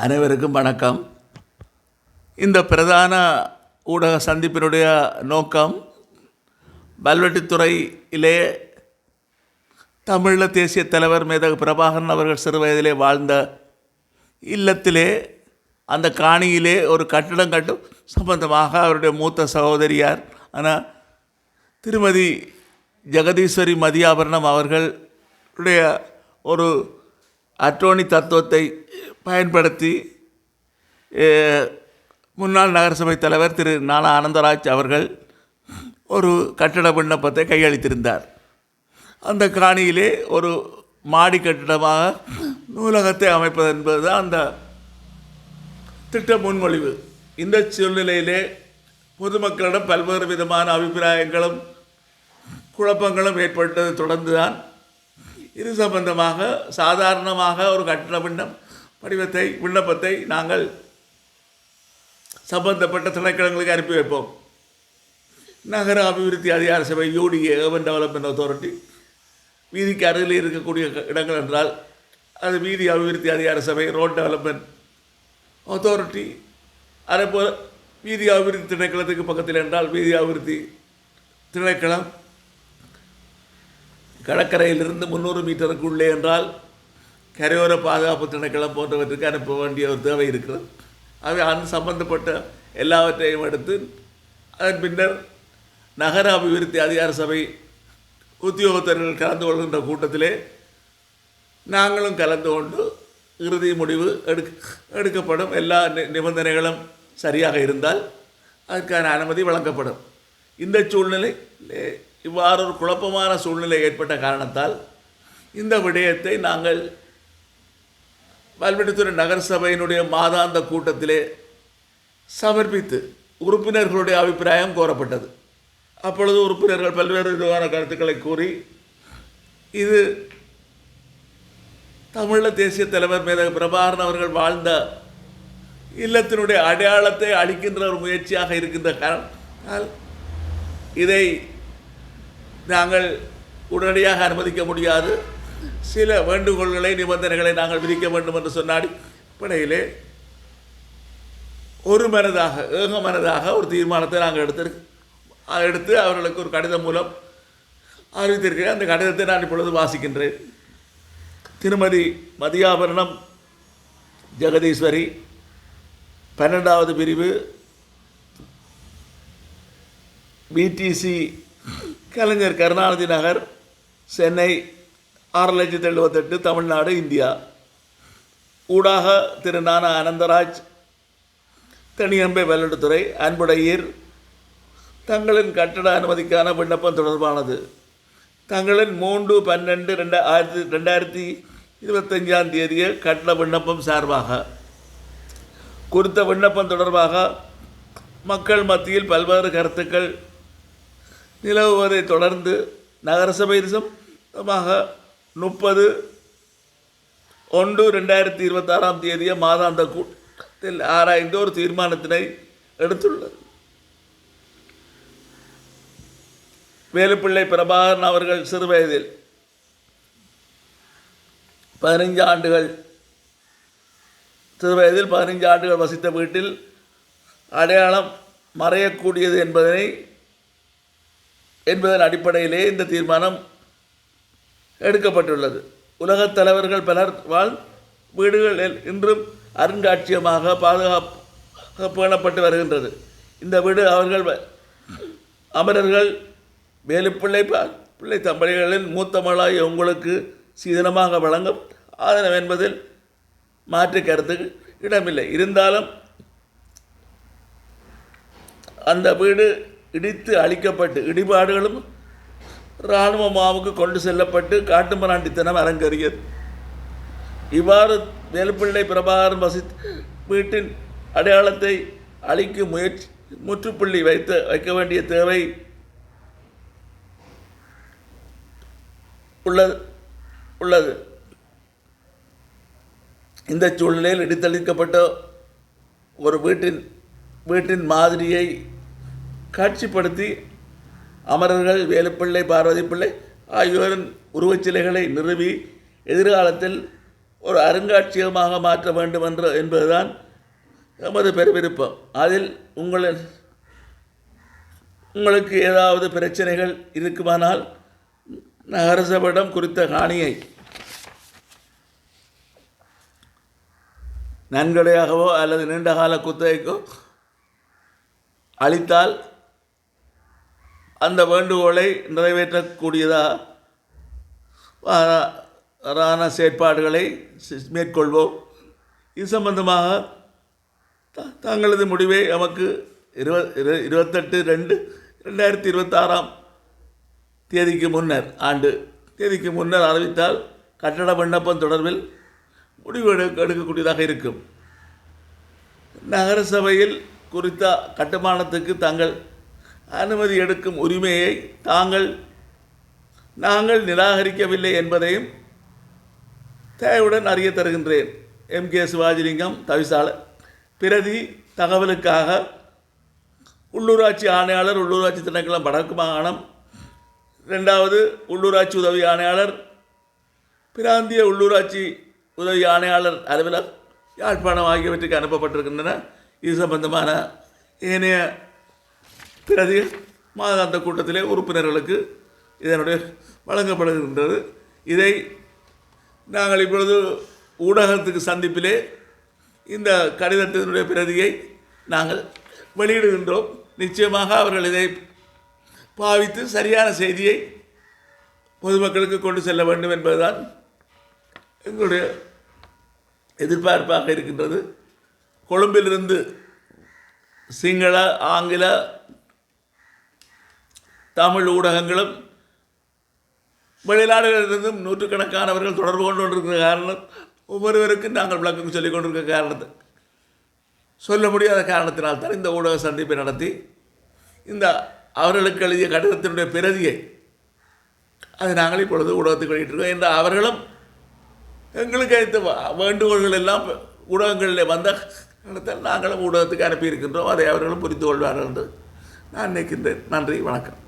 அனைவருக்கும் வணக்கம். இந்த பிரதான ஊடக சந்திப்பினுடைய நோக்கம் வல்வெட்டித்துறையிலே தமிழீழ தேசிய தலைவர் மேதகு பிரபாகரன் அவர்கள் சிறு வயதிலே வாழ்ந்த இல்லத்திலே அந்த காணியிலே ஒரு கட்டிடம் கட்டும் சம்பந்தமாக அவருடைய மூத்த சகோதரியார் ஆனால் திருமதி ஜெகதீஸ்வரி மதியாபரணம் அவர்களுடைய ஒரு அட்டோர்னி தத்துவத்தை பயன்படுத்தி முன்னாள் நகரசபை தலைவர் திரு நானா ஆனந்தராஜ் அவர்கள் ஒரு கட்டட விண்ணப்பத்தை கையளித்திருந்தார். அந்த காணியிலே ஒரு மாடி கட்டிடமாக நூலகத்தை அமைப்பது என்பது தான் அந்த திட்ட முன்மொழிவு. இந்த சூழ்நிலையிலே பொதுமக்களிடம் பல்வேறு விதமான அபிப்பிராயங்களும் குழப்பங்களும் ஏற்பட்டது தொடர்ந்து தான் இது சம்பந்தமாக சாதாரணமாக ஒரு கட்டண விண்ணப்பத்தை நாங்கள் சம்பந்தப்பட்ட திணைக்களங்களுக்கு அனுப்பி வைப்போம். நகர அபிவிருத்தி அதிகார சபை UDA urban டெவலப்மெண்ட் அத்தாரிட்டி, வீதிக்கு அருகில் இருக்கக்கூடிய இடங்கள் என்றால் அது வீதி அபிவிருத்தி அதிகார சபை, ரோட் டெவலப்மெண்ட் அத்தாரிட்டி, அதேபோல் வீதி அபிவிருத்தி திணைக்களத்துக்கு பக்கத்தில் என்றால் வீதி அபிவிருத்தி திணைக்களம், கடற்கரையிலிருந்து 300 மீட்டருக்குள்ளே என்றால் கரையோர பாதுகாப்பு திணைக்களம் போன்றவற்றுக்கு அனுப்ப வேண்டிய ஒரு தேவை இருக்கிறது. அவை அந்த சம்பந்தப்பட்ட எல்லாவற்றையும் எடுத்து அதன் பின்னர் நகர அபிவிருத்தி அதிகார சபை உத்தியோகத்தர்கள் கலந்து கொள்கின்ற கூட்டத்திலே நாங்களும் கலந்து கொண்டு இறுதி முடிவு எடுக்கப்படும். எல்லா நிபந்தனைகளும் சரியாக இருந்தால் அதற்கான அனுமதி வழங்கப்படும். இந்த சூழ்நிலை இவ்வாறு ஒரு குழப்பமான சூழ்நிலை ஏற்பட்ட காரணத்தால் இந்த விடயத்தை நாங்கள் வல்வெட்டித்துறை நகரசபையினுடைய மாதாந்த கூட்டத்திலே சமர்ப்பித்து உறுப்பினர்களுடைய அபிப்பிராயம் கோரப்பட்டது. அப்பொழுது உறுப்பினர்கள் பல்வேறு விதமான கருத்துக்களை கூறி இது தமிழீழ தேசிய தலைவர் மேதகு பிரபாகரன் அவர்கள் வாழ்ந்த இல்லத்தினுடைய அடையாளத்தை அளிக்கின்ற ஒரு முயற்சியாக இருக்கின்ற காரணத்தால் இதை நாங்கள் உடனடியாக அனுமதிக்க முடியாது, சில வேண்டுகோள்களை நிபந்தனைகளை நாங்கள் விதிக்க வேண்டும் என்று சொன்னால் அடிப்படையிலே ஏகமனதாக ஒரு தீர்மானத்தை நாங்கள் எடுத்து அவர்களுக்கு ஒரு கடிதம் மூலம் அறிவித்திருக்கிறேன். அந்த கடிதத்தை நான் இப்பொழுது வாசிக்கின்றேன். திருமதி மதியாபரணம் ஜெகதீஸ்வரி, 12வது பிரிவு, BTC கலைஞர் கருணாநிதி நகர், சென்னை 6,78,000, தமிழ்நாடு, இந்தியா. ஊடாக திரு நானா ஆனந்தராஜ், தனியம்பை வல்வெட்டித்துறை, அன்புடையீர். தங்களின் கட்டட அனுமதிக்கான விண்ணப்பம் தொடர்பானது. தங்களின் 3/12/2025 கட்டட விண்ணப்பம் சார்பாக குறித்த விண்ணப்பம் தொடர்பாக மக்கள் மத்தியில் பல்வேறு கருத்துக்கள் நிலவுவதை தொடர்ந்து நகரசபை சம்பந்தமாக 30/1/2026 மாதாந்த கூட்டத்தில் ஆராய்ந்து ஒரு தீர்மானத்தினை எடுத்துள்ளது. வேலுப்பிள்ளை பிரபாகரன் அவர்கள் சிறு வயதில் 15 ஆண்டுகள் வசித்த வீட்டில் அடையாளம் மறையக்கூடியது என்பதன் அடிப்படையிலே இந்த தீர்மானம் எடுக்கப்பட்டுள்ளது. உலகத் தலைவர்கள் பலர் வீடுகள் இன்றும் அருங்காட்சியகமாக பாதுகாப்பு பேணப்பட்டு வருகின்றது. இந்த வீடு அமரர்கள் வேலுப்பிள்ளை தம்பதிகளின் மூத்த மகளாய் உங்களுக்கு சீதனமாக வழங்கும் ஆதரவு என்பதில் மாற்று கருத்துக்கு இடமில்லை. இருந்தாலும் அந்த வீடு இடித்து அழிக்கப்பட்டு இடிபாடுகளும் இராணுவ மாவுக்கு கொண்டு செல்லப்பட்டு காட்டுமராண்டித்தனம் அரங்கேறியது. இவ்வாறு வேலுப்பிள்ளை பிரபாகரன் வசித்த வீட்டின் அடையாளத்தை அழிக்கும் முற்றுப்புள்ளி வைக்க வேண்டிய தேவை உள்ளது. இந்த சூழ்நிலையில் இடித்தளிக்கப்பட்ட ஒரு வீட்டின் மாதிரியை காட்சிப்படுத்தி அமரர்கள் வேலுப்பிள்ளை, பார்வதி பிள்ளை ஆகியோரின் உருவச்சிலைகளை நிறுவி எதிர்காலத்தில் ஒரு அருங்காட்சியகமாக மாற்ற வேண்டும் என்பதுதான் எமது பெருவிருப்பம். அதில் உங்களுக்கு ஏதாவது பிரச்சனைகள் இருக்குமானால் நகரசபையிடம் குறித்த காணியை நன்கொடையாகவோ அல்லது நீண்டகால குத்தகைக்கோ அளித்தால் அந்த வேண்டுகோளை நிறைவேற்றக்கூடியதான செயற்பாடுகளை மேற்கொள்வோம். இது சம்பந்தமாக தங்களது முடிவை நமக்கு 28/2/2026 தேதிக்கு முன்னர் அறிவித்தால் கட்டட விண்ணப்பம் தொடர்பில் முடிவு எடுக்கக்கூடியதாக இருக்கும். நகர சபையில் குறித்த கட்டுமானத்துக்கு தாங்கள் அனுமதி எடுக்கும் உரிமையை நாங்கள் நிராகரிக்கவில்லை என்பதையும் தயவுடன் அறிய தருகின்றேன். MK சிவாஜிலிங்கம், தவிசாளர். பிரதி தகவலுக்காக உள்ளூராட்சி ஆணையாளர், உள்ளூராட்சி திணைக்களம் வடக்கு மாகாணம், 2வது உள்ளூராட்சி உதவி ஆணையாளர், பிராந்திய உள்ளூராட்சி உதவி ஆணையாளர் அலுவலர், யாழ்ப்பாணம் ஆகியவற்றுக்கு அனுப்பப்பட்டிருக்கின்றன. இது சம்பந்தமான ஏனைய பிரதிகள் மாதாந்த கூட்டத்திலே உறுப்பினர்களுக்கு இதனுடைய வழங்கப்படுகின்றது. இதை நாங்கள் இப்பொழுது ஊடகத்துக்கு சந்திப்பிலே இந்த கடிதத்தினுடைய பிரதியை நாங்கள் வெளியிடுகின்றோம். நிச்சயமாக அவர்கள் இதை பாவித்து சரியான செய்தியை பொதுமக்களுக்கு கொண்டு செல்ல வேண்டும் என்பதுதான் எங்களுடைய எதிர்பார்ப்பாக இருக்கின்றது. கொழும்பிலிருந்து சிங்கள, ஆங்கில, தமிழ் ஊடகங்களும் வெளிநாடுகளிலிருந்தும் நூற்றுக்கணக்கானவர்கள் தொடர்பு கொண்டிருக்கிற காரணம், ஒவ்வொருவருக்கும் நாங்கள் விளக்கம் சொல்லிக் கொண்டிருக்கிற காரணத்தை சொல்ல முடியாத காரணத்தினால்தான் இந்த ஊடக சந்திப்பை நடத்தி இந்த அவர்களுக்கு எழுதிய கடிதத்தினுடைய பிரதியை அதை நாங்கள் இப்பொழுது ஊடகத்துக்கு வெளியிட்டிருக்கோம். என்ற அவர்களும் எங்களுக்கு அளித்த வேண்டுகோள்கள் எல்லாம் ஊடகங்களில் வந்த காலத்தில் நாங்களும் ஊடகத்துக்கு அனுப்பியிருக்கின்றோம். அதை அவர்களும் புரிந்து கொள்வார்கள் என்று நான் நினைக்கின்றேன். நன்றி, வணக்கம்.